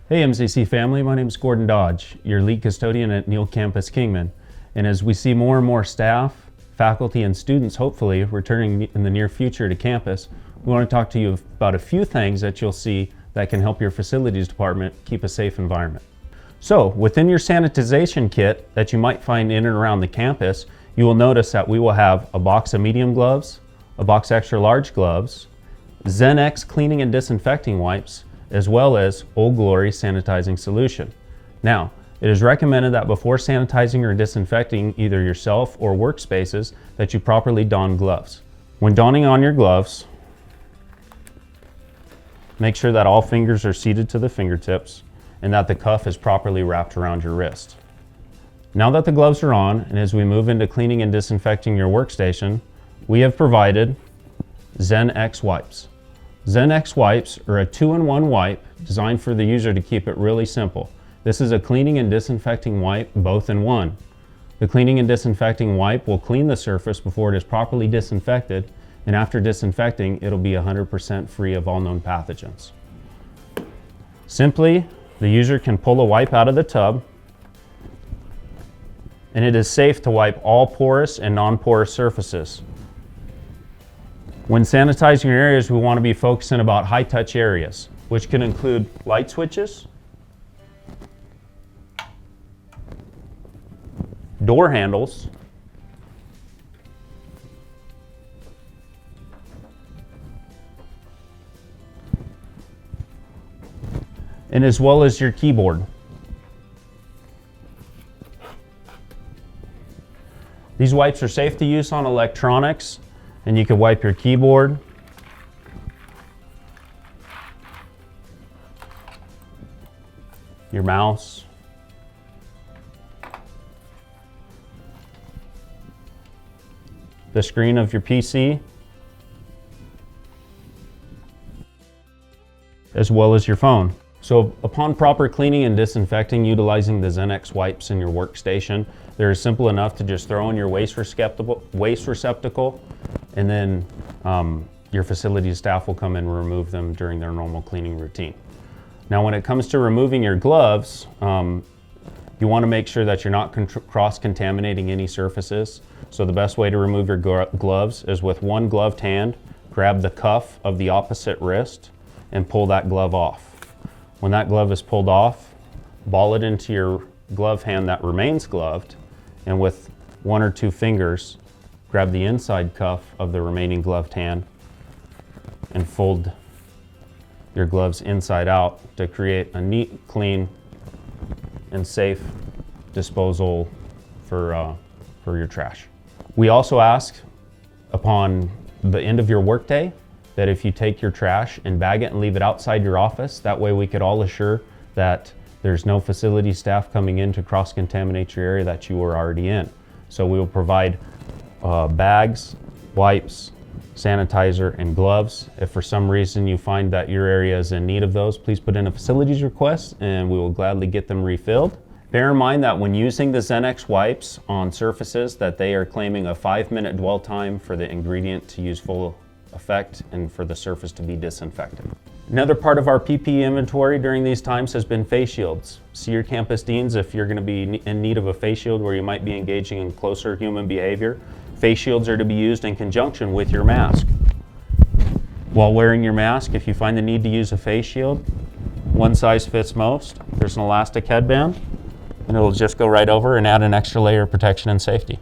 Hey MCC family, my name is Gordon Dodge, your lead custodian at Neal Campus Kingman. And as we see more and more staff, faculty, and students hopefully returning in the near future to campus, we want to talk to you about a few things that you'll see that can help your facilities department keep a safe environment. So within your sanitization kit that you might find in and around the campus, you will notice that we will have a box of medium gloves, a box of extra large gloves, Zen-X cleaning and disinfecting wipes, as well as Old Glory sanitizing solution. Now, it is recommended that before sanitizing or disinfecting either yourself or workspaces that you properly don gloves. When donning on your gloves, make sure that all fingers are seated to the fingertips and that the cuff is properly wrapped around your wrist. Now that the gloves are on, and as we move into cleaning and disinfecting your workstation, we have provided Zen-X wipes. Zen-X wipes are a 2-in-1 wipe designed for the user to keep it really simple. This is a cleaning and disinfecting wipe both in one. The cleaning and disinfecting wipe will clean the surface before it is properly disinfected, and after disinfecting, it'll be 100% free of all known pathogens. Simply, the user can pull a wipe out of the tub, and it is safe to wipe all porous and non-porous surfaces. When sanitizing your areas, we want to be focusing about high-touch areas, which can include light switches, door handles, and as well as your keyboard. These wipes are safe to use on electronics, and you can wipe your keyboard, your mouse, the screen of your PC, as well as your phone. So upon proper cleaning and disinfecting utilizing the Zen-X wipes in your workstation, they're simple enough to just throw in your waste receptacle, and then your facility staff will come and remove them during their normal cleaning routine. Now when it comes to removing your gloves, you want to make sure that you're not cross-contaminating any surfaces. So the best way to remove your gloves is with one gloved hand, grab the cuff of the opposite wrist and pull that glove off. When that glove is pulled off, ball it into your glove hand that remains gloved, and with one or two fingers, grab the inside cuff of the remaining gloved hand and fold your gloves inside out to create a neat, clean, and safe disposal for your trash. We also ask upon the end of your workday that if you take your trash and bag it and leave it outside your office, that way we could all assure that there's no facility staff coming in to cross-contaminate your area that you were already in. So we will provide bags, wipes, sanitizer, and gloves. If for some reason you find that your area is in need of those, please put in a facilities request and we will gladly get them refilled. Bear in mind that when using the Zen-X wipes on surfaces that they are claiming a 5-minute dwell time for the ingredient to use full effect and for the surface to be disinfected. Another part of our PPE inventory during these times has been face shields. See your campus deans if you're going to be in need of a face shield where you might be engaging in closer human behavior. Face shields are to be used in conjunction with your mask. While wearing your mask, if you find the need to use a face shield, one size fits most. There's an elastic headband and it'll just go right over and add an extra layer of protection and safety.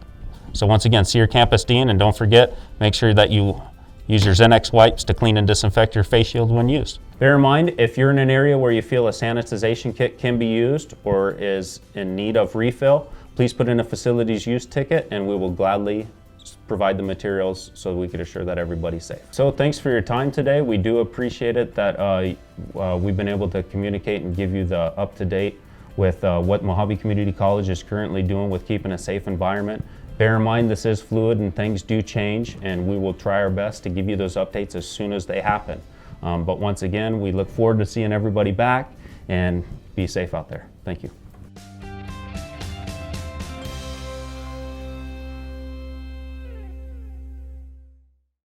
So once again, see your campus dean, and don't forget, make sure that you use your Zen-X wipes to clean and disinfect your face shield when used. Bear in mind, if you're in an area where you feel a sanitization kit can be used or is in need of refill, please put in a facilities use ticket and we will gladly provide the materials so we can assure that everybody's safe. So thanks for your time today. We do appreciate it that we've been able to communicate and give you the up-to-date with what Mohave Community College is currently doing with keeping a safe environment. Bear in mind this is fluid and things do change, and we will try our best to give you those updates as soon as they happen. But once again, we look forward to seeing everybody back, and be safe out there. Thank you.